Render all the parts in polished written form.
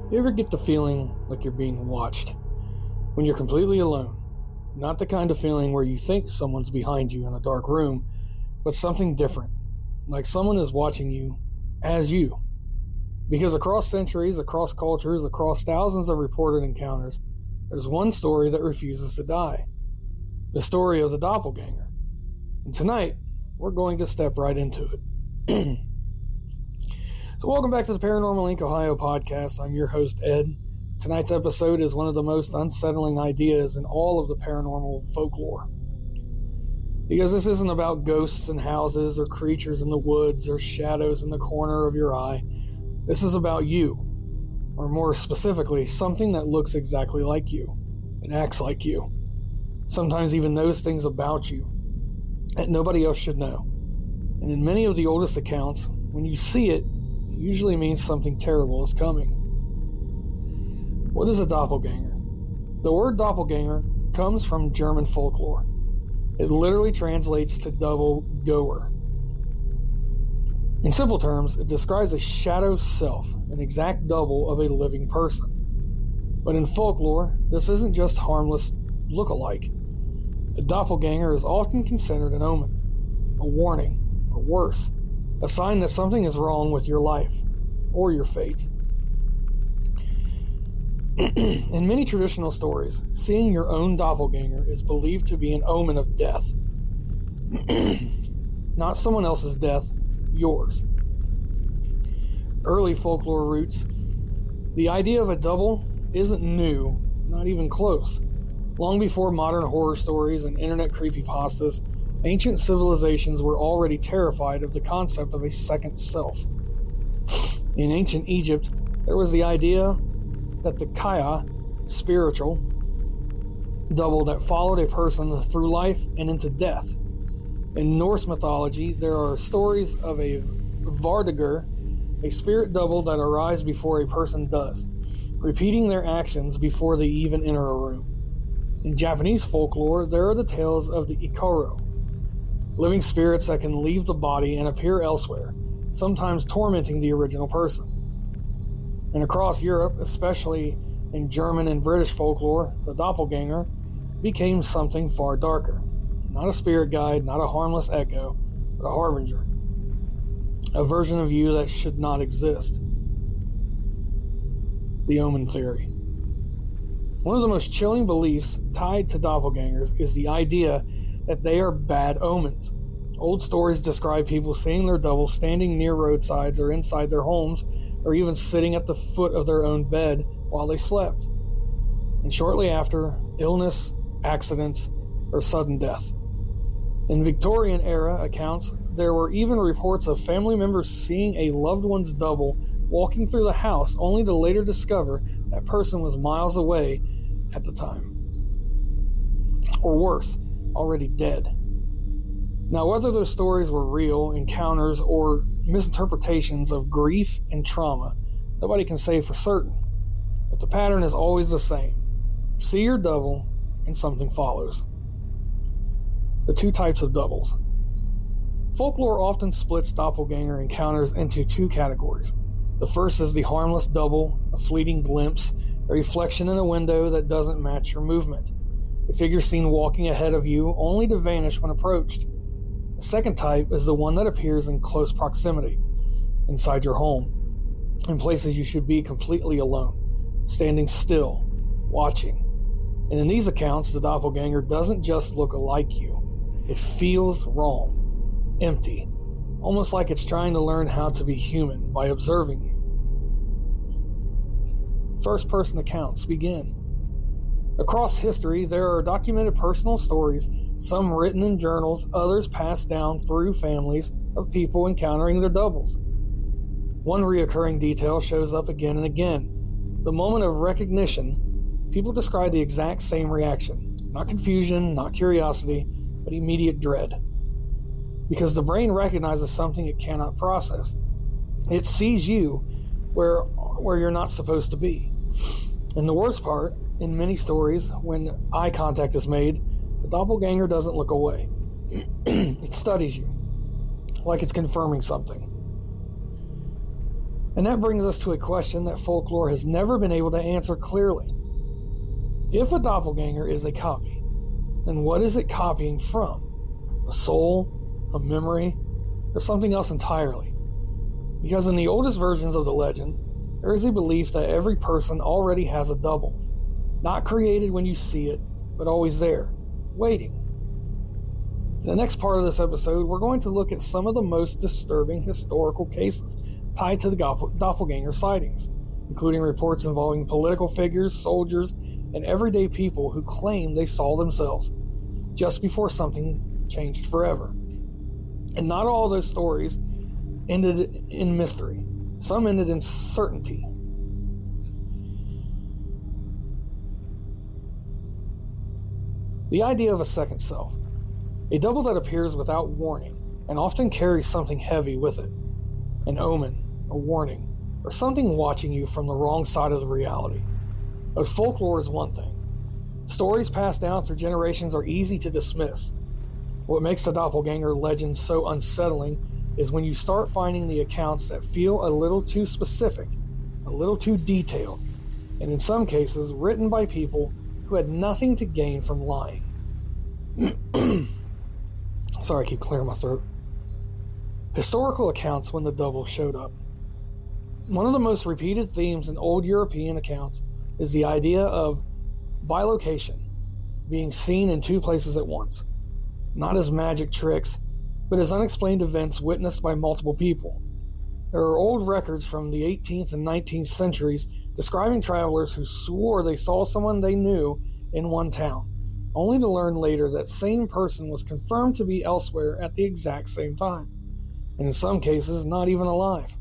You ever get the feeling like you're being watched when you're completely alone? Not the kind of feeling where you think someone's behind you in a dark room, but something different, like someone is watching you as you. Because across centuries, across cultures, across thousands of reported encounters, there's one story that refuses to die. The story of the Doppelganger. And tonight, we're going to step right into it. So welcome back to the Paranormal Inc. Ohio podcast. I'm your host, Ed. Tonight's episode is one of the most unsettling ideas in all of the paranormal folklore. Because this isn't about ghosts in houses or creatures in the woods or shadows in the corner of your eye. This is about you. Or more specifically, something that looks exactly like you and acts like you. Sometimes even knows things about you that nobody else should know. And in many of the oldest accounts, when you see it, it usually means something terrible is coming. What is a doppelganger? The word doppelganger comes from German folklore. It literally translates to double goer. In simple terms, it describes a shadow self, an exact double of a living person. But in folklore, this isn't just harmless look-alike. A doppelganger is often considered an omen, a warning, or worse, a sign that something is wrong with your life or your fate. In many traditional stories, seeing your own doppelganger is believed to be an omen of death. Not someone else's death, yours. Early folklore roots, the idea of a double isn't new, not even close. Long before modern horror stories and internet creepypastas, ancient civilizations were already terrified of the concept of a second self. In ancient Egypt, there was the idea that the kaya, spiritual, double that followed a person through life and into death. In Norse mythology, there are stories of a vardiger, a spirit double that arrives before a person does, repeating their actions before they even enter a room. In Japanese folklore, there are the tales of the ikoro, living spirits that can leave the body and appear elsewhere, sometimes tormenting the original person. And across Europe, especially in German and British folklore, the doppelganger became something far darker. Not a spirit guide, not a harmless echo, but a harbinger. A version of you that should not exist. The omen theory. One of the most chilling beliefs tied to doppelgangers is the idea that they are bad omens. Old stories describe people seeing their double standing near roadsides or inside their homes, or even sitting at the foot of their own bed while they slept. And shortly after, illness, accidents, or sudden death. In Victorian era accounts, there were even reports of family members seeing a loved one's double walking through the house, only to later discover that person was miles away at the time. Or worse, already dead. Now, whether those stories were real encounters or misinterpretations of grief and trauma, nobody can say for certain. But the pattern is always the same. See your double, and something follows. The two types of doubles. Folklore often splits doppelganger encounters into two categories. The first is the harmless double, a fleeting glimpse, a reflection in a window that doesn't match your movement. A figure seen walking ahead of you only to vanish when approached. The second type is the one that appears in close proximity, inside your home, in places you should be completely alone, standing still, watching. And in these accounts, the doppelganger doesn't just look like you. It feels wrong, empty, almost like it's trying to learn how to be human by observing you. First-person accounts begin. Across history, there are documented personal stories, some written in journals, others passed down through families of people encountering their doubles. One reoccurring detail shows up again and again. The moment of recognition, people describe the exact same reaction. Not confusion, not curiosity, but immediate dread. Because the brain recognizes something it cannot process. It sees you where you're not supposed to be. And the worst part, in many stories, when eye contact is made, the doppelganger doesn't look away. It studies you, like it's confirming something. And that brings us to a question that folklore has never been able to answer clearly. If a doppelganger is a copy, then what is it copying from? A soul, a memory, or something else entirely? Because in the oldest versions of the legend, there is a belief that every person already has a double, not created when you see it, but always there, waiting. In the next part of this episode, we're going to look at some of the most disturbing historical cases tied to the doppelganger sightings, including reports involving political figures, soldiers, and everyday people who claim they saw themselves just before something changed forever. And not all those stories ended in mystery. Some ended in certainty. The idea of a second self. A double that appears without warning and often carries something heavy with it. An omen, a warning, or something watching you from the wrong side of the reality. But folklore is one thing. Stories passed down through generations are easy to dismiss. What makes the doppelganger legend so unsettling is when you start finding the accounts that feel a little too specific, a little too detailed, and in some cases written by people who had nothing to gain from lying. Sorry, I keep clearing my throat. Historical accounts when the double showed up. One of the most repeated themes in old European accounts is the idea of bilocation, being seen in two places at once, not as magic tricks, but as unexplained events witnessed by multiple people. There are old records from the 18th and 19th centuries describing travelers who swore they saw someone they knew in one town, only to learn later that same person was confirmed to be elsewhere at the exact same time, and in some cases not even alive.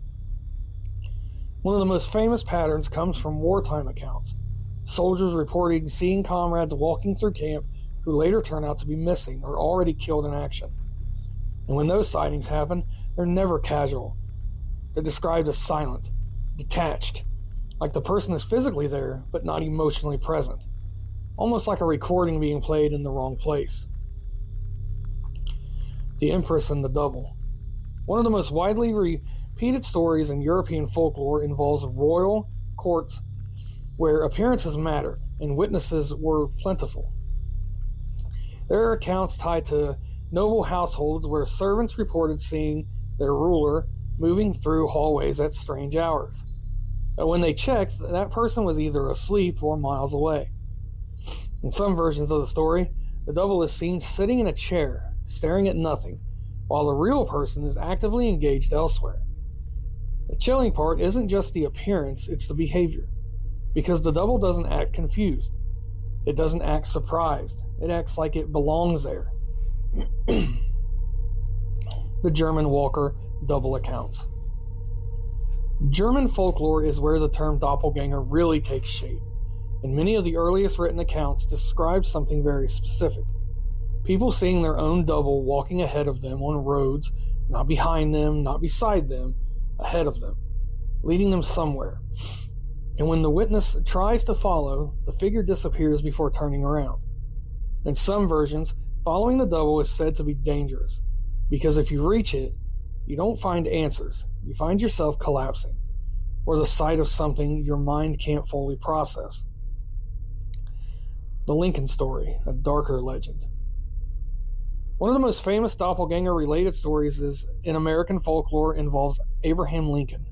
One of the most famous patterns comes from wartime accounts, soldiers reporting seeing comrades walking through camp who later turn out to be missing or already killed in action. And when those sightings happen, they're never casual. They're described as silent, detached, like the person is physically there but not emotionally present, almost like a recording being played in the wrong place. The Empress and the Double. One of the most widely repeated stories in European folklore involves royal courts where appearances mattered and witnesses were plentiful. There are accounts tied to noble households where servants reported seeing their ruler moving through hallways at strange hours. And when they checked, that person was either asleep or miles away. In some versions of the story, the double is seen sitting in a chair, staring at nothing, while the real person is actively engaged elsewhere. The chilling part isn't just the appearance, it's the behavior. Because the double doesn't act confused. It doesn't act surprised. It acts like it belongs there. The German Walker double accounts. German folklore is where the term doppelganger really takes shape, and many of the earliest written accounts describe something very specific. People seeing their own double walking ahead of them on roads, not behind them, not beside them, ahead of them, leading them somewhere. And when the witness tries to follow, the figure disappears before turning around. In some versions, following the double is said to be dangerous, because if you reach it, you don't find answers. You find yourself collapsing, or the sight of something your mind can't fully process. The Lincoln Story, a darker legend. One of the most famous doppelganger-related stories in American folklore involves Abraham Lincoln.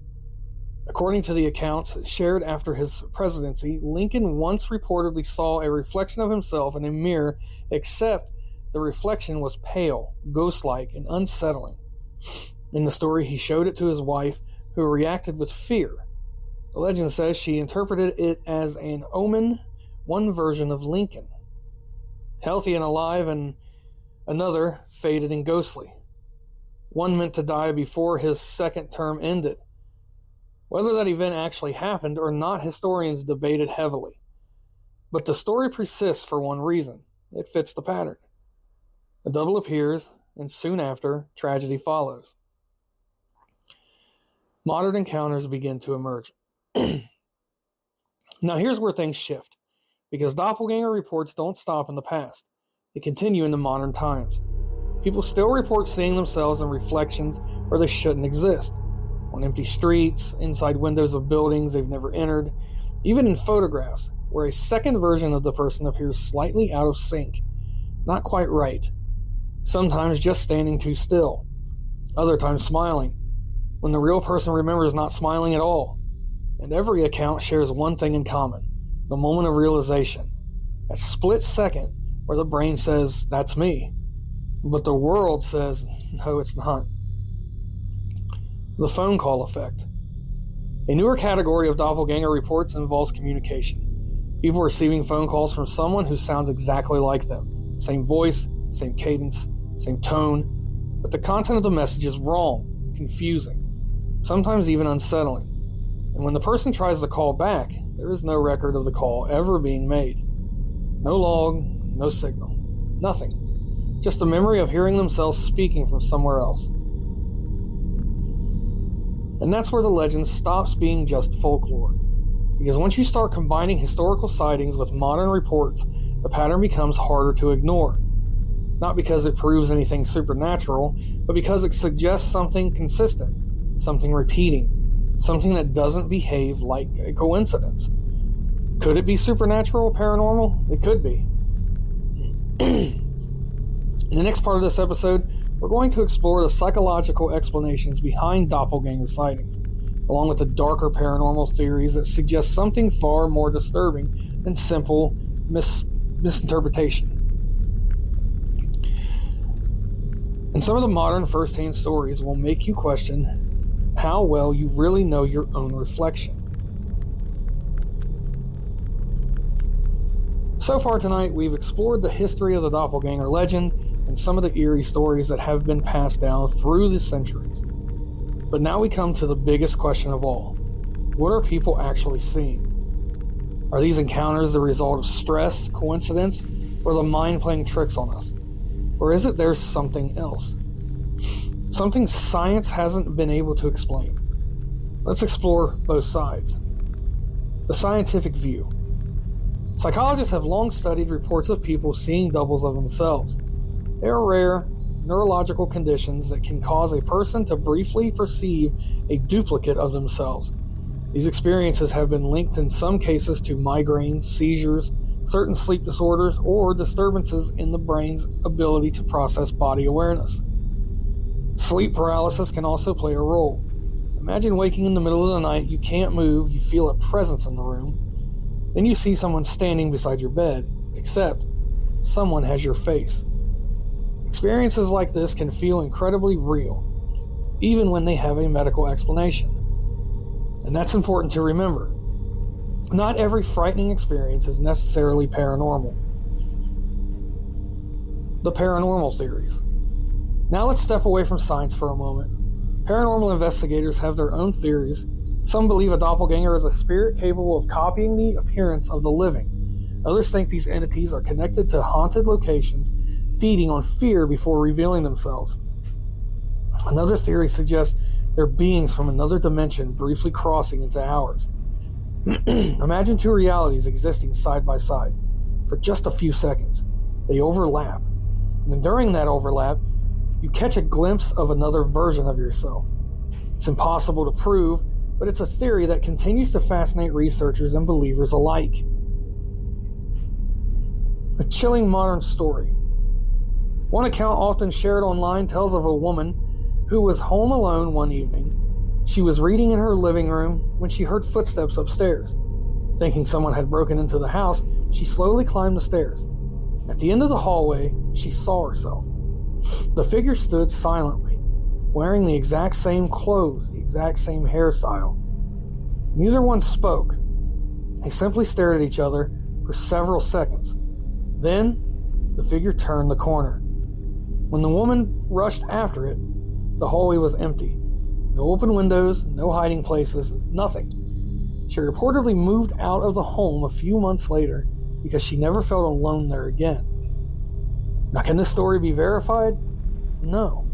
According to the accounts shared after his presidency, Lincoln once reportedly saw a reflection of himself in a mirror, except the reflection was pale, ghost-like, and unsettling. In the story, he showed it to his wife, who reacted with fear. The legend says she interpreted it as an omen, one version of Lincoln, healthy and alive, and another faded and ghostly. One meant to die before his second term ended. Whether that event actually happened or not, historians debated heavily. But the story persists for one reason. It fits the pattern. The double appears, and soon after, tragedy follows. Modern encounters begin to emerge. Now here's where things shift, because doppelganger reports don't stop in the past. They continue into modern times. People still report seeing themselves in reflections where they shouldn't exist. on empty streets, inside windows of buildings they've never entered, even in photographs where a second version of the person appears slightly out of sync, not quite right, sometimes just standing too still, other times smiling, when the real person remembers not smiling at all. And every account shares one thing in common: the moment of realization, that split second where the brain says, "That's me," but the world says, "No, it's not." The phone call effect. A newer category of doppelganger reports involves communication. People receiving phone calls from someone who sounds exactly like them. Same voice, same cadence, same tone, but the content of the message is wrong, confusing, sometimes even unsettling. And when the person tries to call back, there is no record of the call ever being made. No log, no signal, nothing. Just a memory of hearing themselves speaking from somewhere else. And that's where the legend stops being just folklore. Because once you start combining historical sightings with modern reports, the pattern becomes harder to ignore. Not because it proves anything supernatural, but because it suggests something consistent, something repeating, something that doesn't behave like a coincidence. Could it be supernatural or paranormal? It could be. In the next part of this episode, we're going to explore the psychological explanations behind doppelganger sightings, along with the darker paranormal theories that suggest something far more disturbing than simple misinterpretation. And some of the modern first-hand stories will make you question how well you really know your own reflection. So far tonight, we've explored the history of the doppelganger legend and some of the eerie stories that have been passed down through the centuries. But now we come to the biggest question of all. What are people actually seeing? Are these encounters the result of stress, coincidence, or the mind playing tricks on us? Or is it there's something else? Something science hasn't been able to explain. Let's explore both sides. The scientific view. Psychologists have long studied reports of people seeing doubles of themselves. They are rare neurological conditions that can cause a person to briefly perceive a duplicate of themselves. These experiences have been linked in some cases to migraines, seizures, certain sleep disorders, or disturbances in the brain's ability to process body awareness. Sleep paralysis can also play a role. Imagine waking in the middle of the night, you can't move, you feel a presence in the room, then you see someone standing beside your bed, except someone has your face. Experiences like this can feel incredibly real, even when they have a medical explanation. And that's important to remember. Not every frightening experience is necessarily paranormal. The paranormal theories. Now let's step away from science for a moment. Paranormal investigators have their own theories. Some believe a doppelganger is a spirit capable of copying the appearance of the living. Others think these entities are connected to haunted locations, feeding on fear before revealing themselves. Another theory suggests they're beings from another dimension briefly crossing into ours. Imagine two realities existing side by side for just a few seconds. They overlap. And during that overlap, you catch a glimpse of another version of yourself. It's impossible to prove, but it's a theory that continues to fascinate researchers and believers alike. A chilling modern story. One account often shared online tells of a woman who was home alone one evening. She was reading in her living room when she heard footsteps upstairs. Thinking someone had broken into the house, she slowly climbed the stairs. At the end of the hallway, she saw herself. The figure stood silently, wearing the exact same clothes, the exact same hairstyle. Neither one spoke. They simply stared at each other for several seconds. Then, the figure turned the corner. When the woman rushed after it, the hallway was empty. No open windows, no hiding places, nothing. She reportedly moved out of the home a few months later because she never felt alone there again. Now, can this story be verified? No.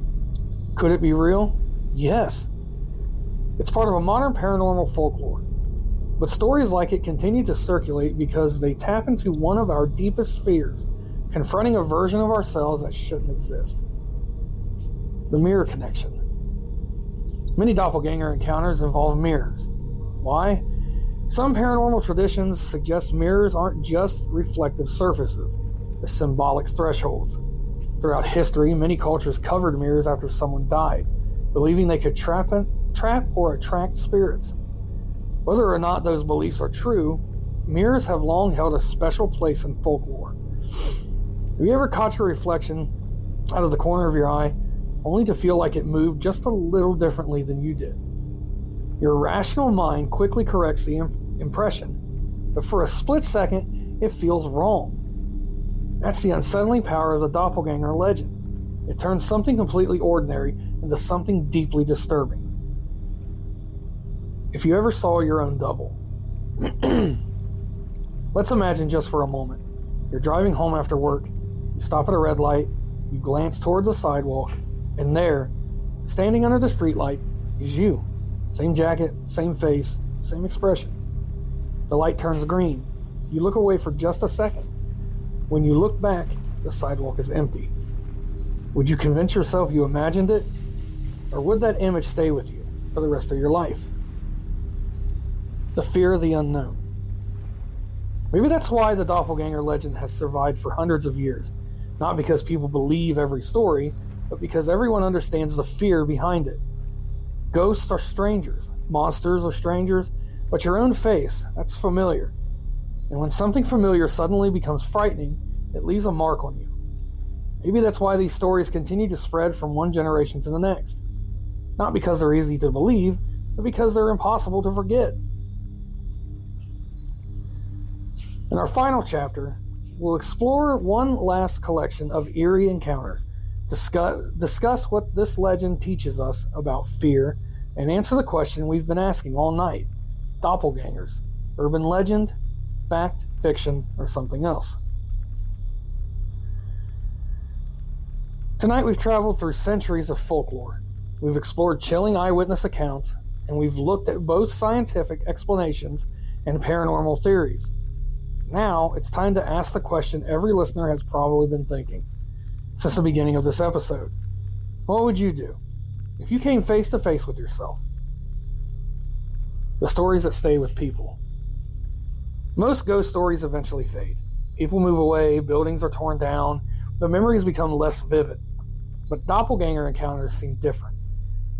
Could it be real? Yes. It's part of a modern paranormal folklore. But stories like it continue to circulate because they tap into one of our deepest fears, confronting a version of ourselves that shouldn't exist. The mirror connection. Many doppelganger encounters involve mirrors. Why? Some paranormal traditions suggest mirrors aren't just reflective surfaces, they're symbolic thresholds. Throughout history, many cultures covered mirrors after someone died, believing they could trap or attract spirits. Whether or not those beliefs are true, mirrors have long held a special place in folklore. Have you ever caught your reflection out of the corner of your eye, only to feel like it moved just a little differently than you did? Your rational mind quickly corrects the impression, but for a split second, it feels wrong. That's the unsettling power of the doppelganger legend. It turns something completely ordinary into something deeply disturbing. If you ever saw your own double, let's imagine just for a moment. You're driving home after work, you stop at a red light, you glance towards the sidewalk, and there, standing under the streetlight, is you. Same jacket, same face, same expression. The light turns green. You look away for just a second. When you look back, the sidewalk is empty. Would you convince yourself you imagined it? Or would that image stay with you for the rest of your life? The fear of the unknown. Maybe that's why the doppelganger legend has survived for hundreds of years. Not because people believe every story, but because everyone understands the fear behind it. Ghosts are strangers, monsters are strangers, but your own face, that's familiar. And when something familiar suddenly becomes frightening, it leaves a mark on you. Maybe that's why these stories continue to spread from one generation to the next. Not because they're easy to believe, but because they're impossible to forget. In our final chapter, we'll explore one last collection of eerie encounters, discuss what this legend teaches us about fear, and answer the question we've been asking all night: doppelgangers, urban legend, fact, fiction, or something else? Tonight we've traveled through centuries of folklore. We've explored chilling eyewitness accounts, and we've looked at both scientific explanations and paranormal theories. Now it's time to ask the question every listener has probably been thinking since the beginning of this episode. What would you do if you came face to face with yourself? The stories that stay with people. Most ghost stories eventually fade. People move away, buildings are torn down, the memories become less vivid. But doppelganger encounters seem different.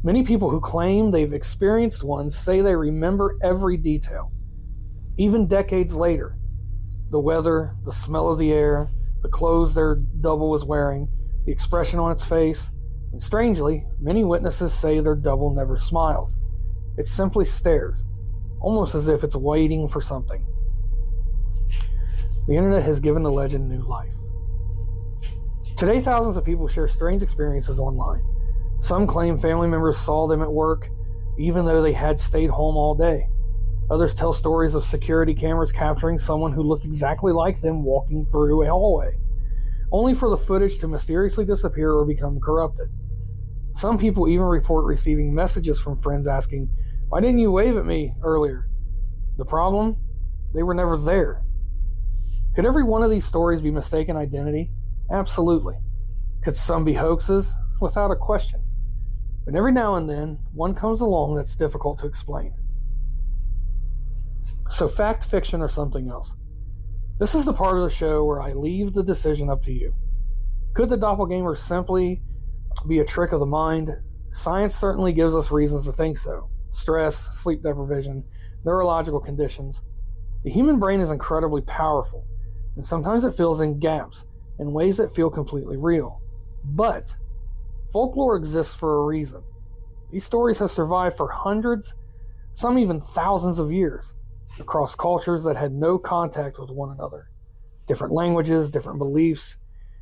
Many people who claim they've experienced one say they remember every detail. Even decades later, the weather, the smell of the air, the clothes their double was wearing, the expression on its face, and strangely, many witnesses say their double never smiles. It simply stares, almost as if it's waiting for something. The internet has given the legend new life. Today, thousands of people share strange experiences online. Some claim family members saw them at work, even though they had stayed home all day. Others tell stories of security cameras capturing someone who looked exactly like them walking through a hallway, only for the footage to mysteriously disappear or become corrupted. Some people even report receiving messages from friends asking, "Why didn't you wave at me earlier?" The problem? They were never there. Could every one of these stories be mistaken identity? Absolutely. Could some be hoaxes? Without a question. But every now and then, one comes along that's difficult to explain. So fact, fiction, or something else? This is the part of the show where I leave the decision up to you. Could the doppelganger simply be a trick of the mind? Science certainly gives us reasons to think so. Stress, sleep deprivation, neurological conditions. The human brain is incredibly powerful, and sometimes it fills in gaps in ways that feel completely real. But folklore exists for a reason. These stories have survived for hundreds, some even thousands of years, across cultures that had no contact with one another. Different languages, different beliefs,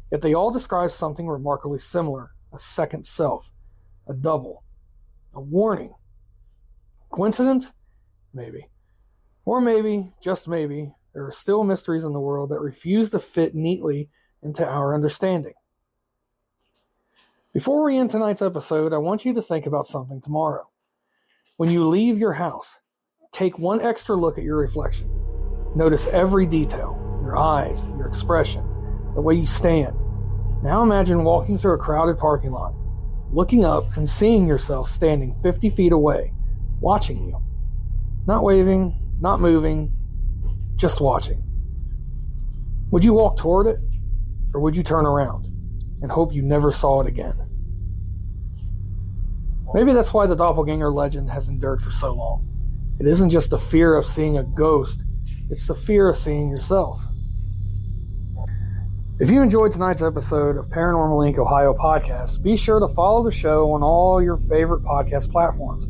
yet they all describe something remarkably similar: a second self, a double, a warning. Coincidence? Maybe. Or maybe, just maybe, there are still mysteries in the world that refuse to fit neatly into our understanding. Before we end tonight's episode, I want you to think about something tomorrow. When you leave your house, take one extra look at your reflection. Notice every detail: your eyes, your expression, the way you stand. Now imagine walking through a crowded parking lot. looking up and seeing yourself standing 50 feet away, watching you. Not waving, not moving, just watching. Would you walk toward it, or would you turn around and hope you never saw it again? Maybe that's why the Doppelganger legend has endured for so long. It isn't just the fear of seeing a ghost, it's the fear of seeing yourself. If you enjoyed tonight's episode of Paranormal Inc. Ohio Podcast, be sure to follow the show on all your favorite podcast platforms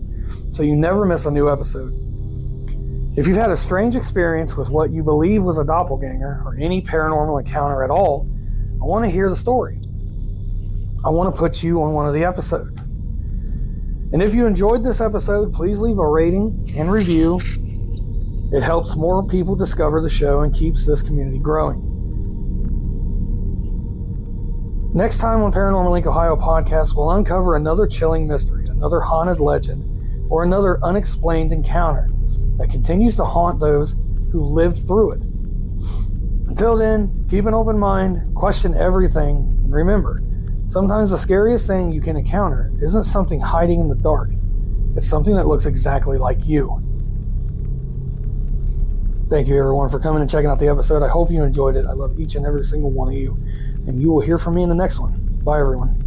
so you never miss a new episode. If you've had a strange experience with what you believe was a doppelganger or any paranormal encounter at all, I want to hear the story. I want to put you on one of the episodes. And if you enjoyed this episode, please leave a rating and review. It helps more people discover the show and keeps this community growing. Next time on Paranormal Inc. Ohio Podcast, we'll uncover another chilling mystery, another haunted legend, or another unexplained encounter that continues to haunt those who lived through it. Until then, keep an open mind, question everything, and remember, sometimes the scariest thing you can encounter isn't something hiding in the dark. It's something that looks exactly like you. Thank you, everyone, for coming and checking out the episode. I hope you enjoyed it. I love each and every single one of you. And you will hear from me in the next one. Bye, everyone.